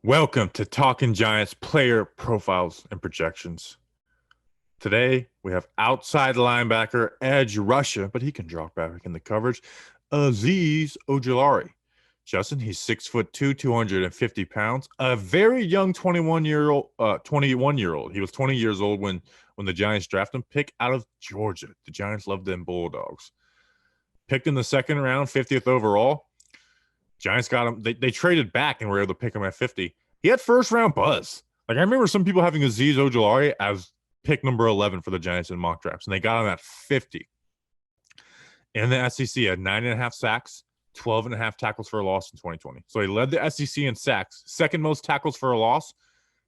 Welcome to Talking Giants player profiles and projections. Today, we have outside linebacker, edge rusher, but he can drop back in the coverage, Azeez Ojulari. Justin, he's 6'2", 250 pounds, a very young 21-year-old. He was 20 years old when the Giants drafted him, pick out of Georgia. The Giants love them Bulldogs. Picked in the second round, 50th overall. Giants got him. They traded back and were able to pick him at 50. He had first round buzz. Like, I remember some people having Azeez Ojulari as pick number 11 for the Giants in mock drafts, and they got him at 50. In the SEC, had 9.5 sacks, 12.5 tackles for a loss in 2020. So he led the SEC in sacks, second most tackles for a loss.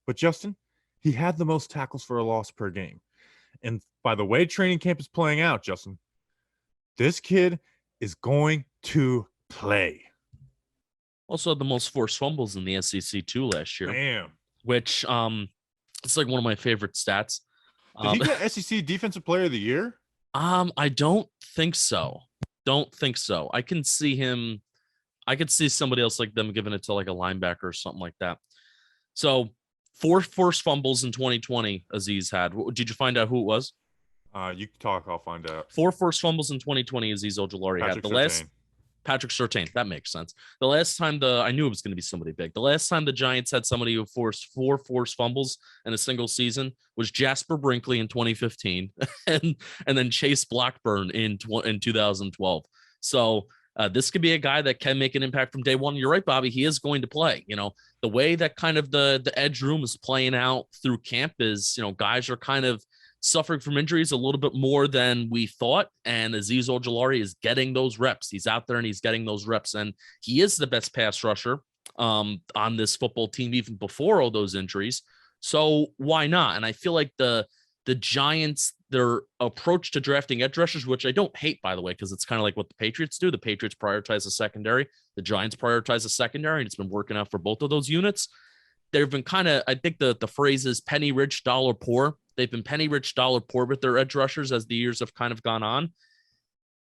But Justin, he had the most tackles for a loss per game. And by the way training camp is playing out, Justin, this kid is going to play. Also had the most forced fumbles in the SEC too last year. Damn. Which it's like one of my favorite stats. Did he get SEC Defensive Player of the Year? I don't think so. I can see him. I could see somebody else like them giving it to like a linebacker or something like that. So 4 forced fumbles in 2020, Azeez had. Did you find out who it was? You can talk. I'll find out. 4 forced fumbles in 2020, Azeez Ojulari had. Patrick Surtain. That makes sense. The last time I knew it was going to be somebody big. The last time the Giants had somebody who forced 4 forced fumbles in a single season was Jasper Brinkley in 2015 and then Chase Blackburn in 2012. So this could be a guy that can make an impact from day one. You're right, Bobby. He is going to play. You know, the way that kind of the edge room is playing out through camp is, you know, guys are kind of suffering from injuries a little bit more than we thought. And Azeez Ojulari is getting those reps. He's out there and he's getting those reps. And he is the best pass rusher on this football team, even before all those injuries. So why not? And I feel like the Giants, their approach to drafting edge rushers, which I don't hate, by the way, because it's kind of like what the Patriots do. The Patriots prioritize the secondary. The Giants prioritize the secondary, and it's been working out for both of those units. They've been kind of, I think the phrase is penny rich, dollar poor. They've been penny rich, dollar poor with their edge rushers as the years have kind of gone on.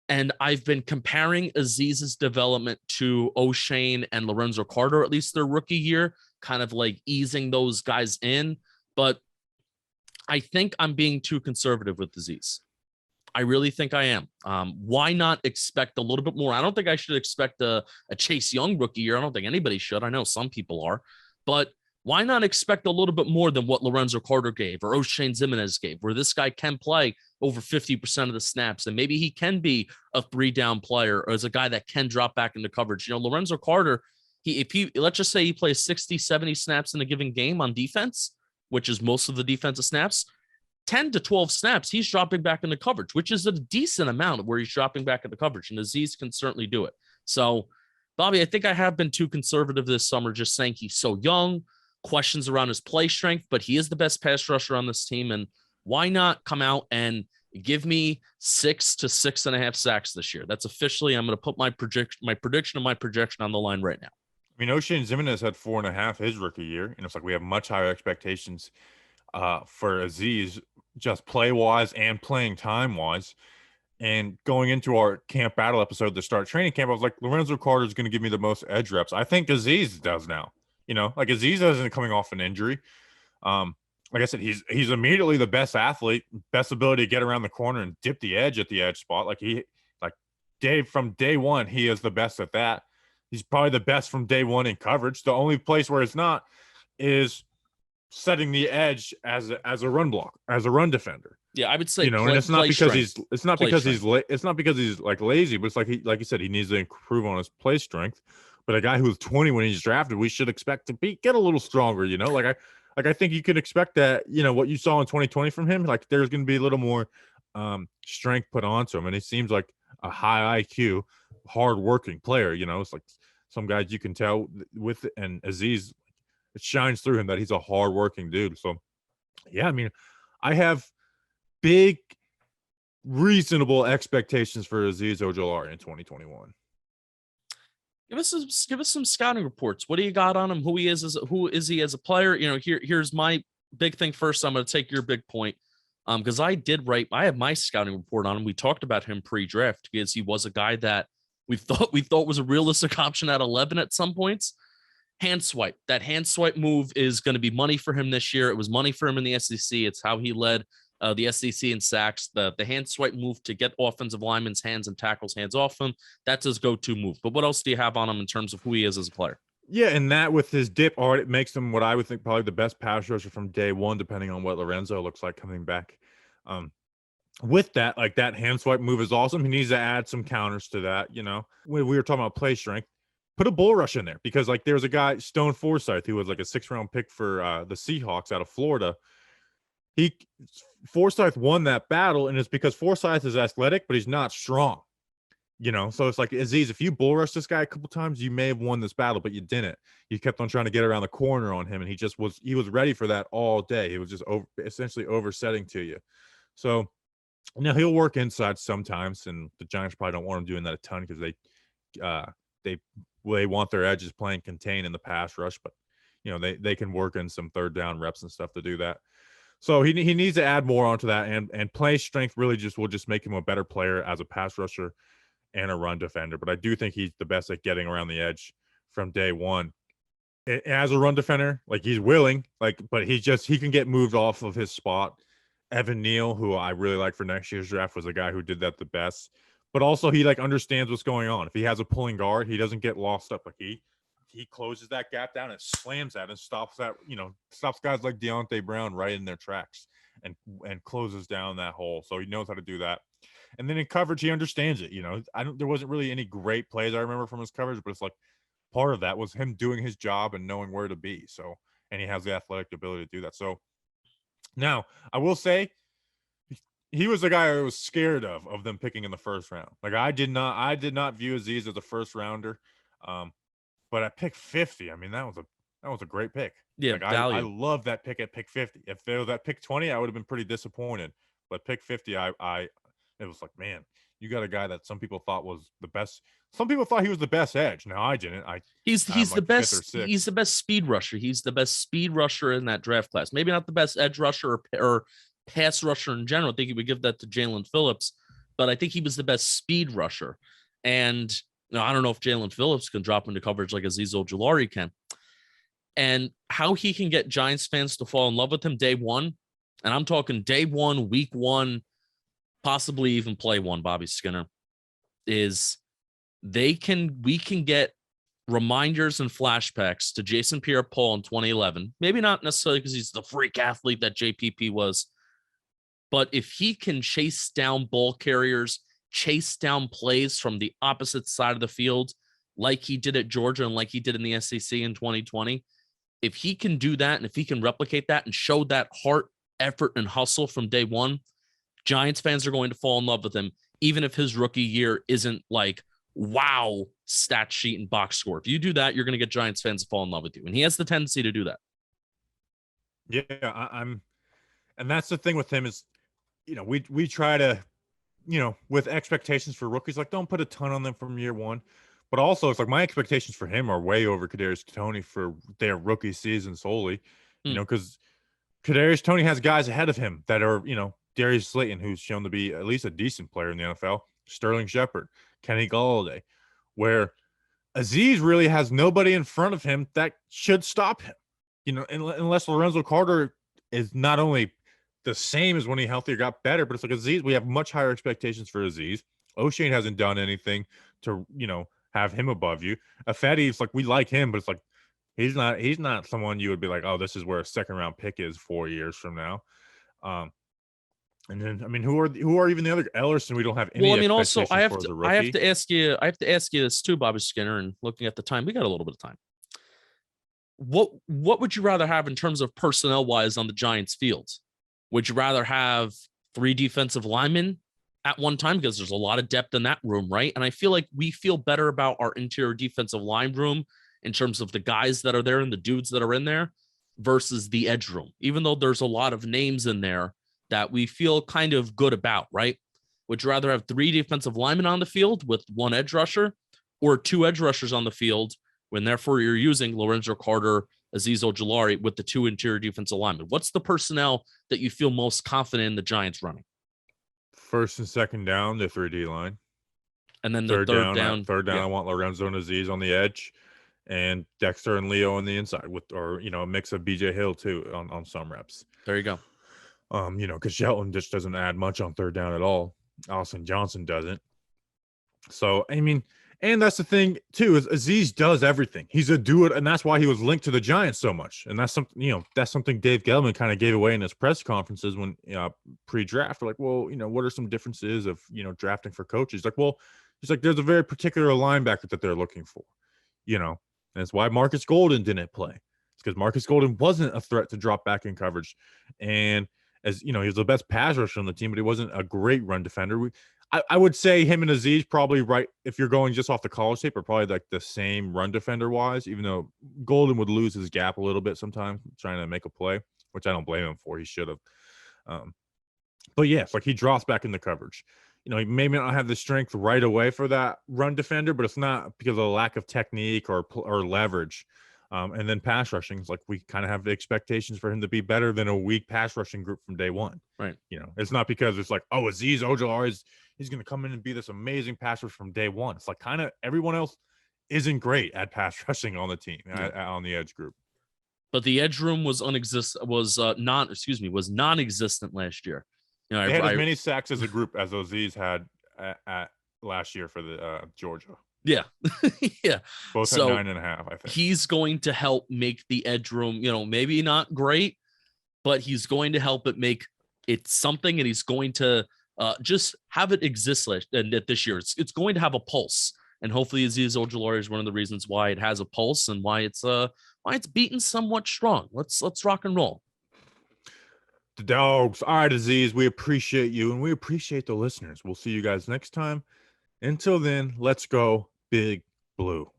And I've been comparing Azeez's development to O'Shane and Lorenzo Carter, at least their rookie year, kind of like easing those guys in. But I think I'm being too conservative with Azeez. I really think I am. Why not expect a little bit more? I don't think I should expect a Chase Young rookie year. I don't think anybody should. I know some people are. But why not expect a little bit more than what Lorenzo Carter gave or O'Shane Ximines gave, where this guy can play over 50% of the snaps, and maybe he can be a 3-down player or as a guy that can drop back into coverage. You know, Lorenzo Carter, let's just say he plays 60, 70 snaps in a given game on defense, which is most of the defensive snaps, 10 to 12 snaps, he's dropping back into coverage, which is a decent amount where he's dropping back into coverage, and Azeez can certainly do it. So, Bobby, I think I have been too conservative this summer, just saying he's so young, questions around his play strength, but he is the best pass rusher on this team. And why not come out and give me 6 to 6.5 sacks this year? That's officially, I'm going to put my prediction on the line right now. I mean, O'Shane Ximines had 4.5 his rookie year, and it's like we have much higher expectations for Azeez, just play wise and playing time wise. And going into our camp battle episode to start training camp, I was like, Lorenzo Carter is going to give me the most edge reps. I think Azeez does now. You know, like Azeez isn't coming off an injury. Like I said, he's immediately the best athlete, best ability to get around the corner and dip the edge at the edge spot. From day one, he is the best at that. He's probably the best from day one in coverage. The only place where it's not is setting the edge as a run block, as a run defender. Yeah, I would say, you know, and it's not because he's like lazy, but it's like like you said, he needs to improve on his play strength. But a guy who was 20 when he's drafted, we should expect to get a little stronger, you know? I think you can expect that, you know, what you saw in 2020 from him, like there's going to be a little more strength put onto him. And he seems like a high IQ, hard-working player, you know? It's like some guys you can tell with, and Azeez, it shines through him that he's a hard-working dude. So, yeah, I mean, I have big, reasonable expectations for Azeez Ojulari in 2021. Give us some scouting reports. What do you got on him? Who is he as a player? You know, here's my big thing first. I'm going to take your big point. Because I have my scouting report on him. We talked about him pre-draft because he was a guy that we thought was a realistic option at 11 at some points. Hand swipe. That hand swipe move is going to be money for him this year. It was money for him in the SEC. It's how he led the SEC in sacks. The hand swipe move to get offensive linemen's hands and tackles hands off him. That's his go-to move. But what else do you have on him in terms of who he is as a player? Yeah, and that with his dip art, it makes him what I would think probably the best pass rusher from day one, depending on what Lorenzo looks like coming back. With that, like that hand swipe move is awesome. He needs to add some counters to that. We were talking about play strength. Put a bull rush in there because like there's a guy, Stone Forsythe, who was like a 6th-round pick for the Seahawks out of Florida. Forsythe won that battle, and it's because Forsythe is athletic, but he's not strong. So it's like, Azeez, if you bull rush this guy a couple times, you may have won this battle, but you didn't. You kept on trying to get around the corner on him, and he was ready for that all day. He was just essentially oversetting to you. So now he'll work inside sometimes, and the Giants probably don't want him doing that a ton because they want their edges playing contain in the pass rush, but they can work in some 3rd down reps and stuff to do that. So he needs to add more onto that, and play strength really will just make him a better player as a pass rusher and a run defender. But I do think he's the best at getting around the edge from day one. As a run defender, like he's willing, but he can get moved off of his spot. Evan Neal, who I really like for next year's draft, was a guy who did that the best. But also he understands what's going on. If he has a pulling guard, he doesn't get lost up. Like he closes that gap down and slams that and stops guys like Deontay Brown right in their tracks and closes down that hole. So he knows how to do that. And then in coverage, he understands it. There wasn't really any great plays I remember from his coverage, but it's like part of that was him doing his job and knowing where to be. So, and he has the athletic ability to do that. So now I will say he was the guy I was scared of them picking in the 1st round. Like I did not view Azeez as a 1st rounder. But at pick 50, I mean, that was a great pick. Yeah, like, I love that pick at pick 50. If it was at pick 20, I would have been pretty disappointed. But pick 50, it was like, man, you got a guy that some people thought was the best. Some people thought he was the best edge. No, I didn't. He's the best. He's the best speed rusher. He's the best speed rusher in that draft class. Maybe not the best edge rusher or pass rusher in general. I think he would give that to Jalen Phillips, but I think he was the best speed rusher. And I don't know if Jalen Phillips can drop into coverage like Azeez Ojulari can. And how he can get Giants fans to fall in love with him day one, and I'm talking day one, week one, possibly even play one, Bobby Skinner, is we can get reminders and flashbacks to Jason Pierre-Paul in 2011. Maybe not necessarily because he's the freak athlete that JPP was, but if he can chase down ball carriers, chase down plays from the opposite side of the field, like he did at Georgia and like he did in the SEC in 2020, if he can do that and if he can replicate that and show that heart, effort, and hustle from day one, Giants fans are going to fall in love with him, even if his rookie year isn't like, wow, stat sheet and box score. If you do that, you're going to get Giants fans to fall in love with you. And he has the tendency to do that. Yeah, and that's the thing with him is, we try to, with expectations for rookies, like don't put a ton on them from year one. But also, it's like my expectations for him are way over Kadarius Toney for their rookie season solely, because Kadarius Toney has guys ahead of him that are, Darius Slayton, who's shown to be at least a decent player in the NFL, Sterling Shepard, Kenny Golladay, where Azeez really has nobody in front of him that should stop him, unless Lorenzo Carter is not only the same as when he healthier got better, but it's like Azeez, we have much higher expectations for Azeez. O'Shane hasn't done anything to, have him above you. Afedi, it's like we like him, but it's like he's not someone you would be like, oh, this is where a 2nd-round pick is 4 years from now. And then I mean, who are even the other Ellerson? We don't have any. Well, I mean, also I have to ask you this too, Bobby Skinner. And looking at the time, we got a little bit of time. What would you rather have in terms of personnel wise on the Giants fields? Would you rather have 3 defensive linemen at one time, because there's a lot of depth in that room, right? And I feel like we feel better about our interior defensive line room in terms of the guys that are there and the dudes that are in there versus the edge room, even though there's a lot of names in there that we feel kind of good about, right? Would you rather have 3 defensive linemen on the field with 1 edge rusher, or 2 edge rushers on the field when therefore you're using Lorenzo Carter, Azeez Ojulari with the 2 interior defensive linemen? What's the personnel that you feel most confident in the Giants running? 1st and 2nd down, the 3D line. And then the third down. Yeah. I want Lorenzo and Azeez on the edge. and Dexter and Leo on the inside with, or, a mix of BJ Hill too on some reps. There you go. Because Shelton just doesn't add much on third down at all. Austin Johnson doesn't. So, I mean, and that's the thing too, is Azeez does everything. He's a do it, and that's why he was linked to the Giants so much. And that's something, that's something Dave Gettleman kind of gave away in his press conferences when pre-draft. Like, well, what are some differences of drafting for coaches? Like, well, he's like, there's a very particular linebacker that they're looking for, and it's why Marcus Golden didn't play. It's because Marcus Golden wasn't a threat to drop back in coverage, and as he was the best pass rusher on the team, but he wasn't a great run defender. I would say him and Azeez probably, right, if you're going just off the college tape, are probably like the same run defender wise, even though Golden would lose his gap a little bit sometimes trying to make a play, which I don't blame him for. He should have. But yeah, it's like he drops back in the coverage. He may not have the strength right away for that run defender, but it's not because of a lack of technique or leverage. And then pass rushing is like, we kind of have the expectations for him to be better than a weak pass rushing group from day one. Right. It's not because it's like, oh, Azeez Ojulari he's going to come in and be this amazing pass rush from day one. It's like kind of everyone else isn't great at pass rushing on the team, on the edge group. But the edge room was non-existent last year. They had as many sacks as a group as Azeez had at last year for the Georgia. Yeah. Yeah. Both at 9.5, I think. He's going to help make the edge room, maybe not great, but he's going to help it make it something, and he's going to just have it exist this year. It's going to have a pulse, and hopefully Azeez Ojulari is one of the reasons why it has a pulse and why it's beaten somewhat strong. Let's rock and roll. The dogs. All right, Azeez, we appreciate you, and we appreciate the listeners. We'll see you guys next time. Until then, let's go Big Blue.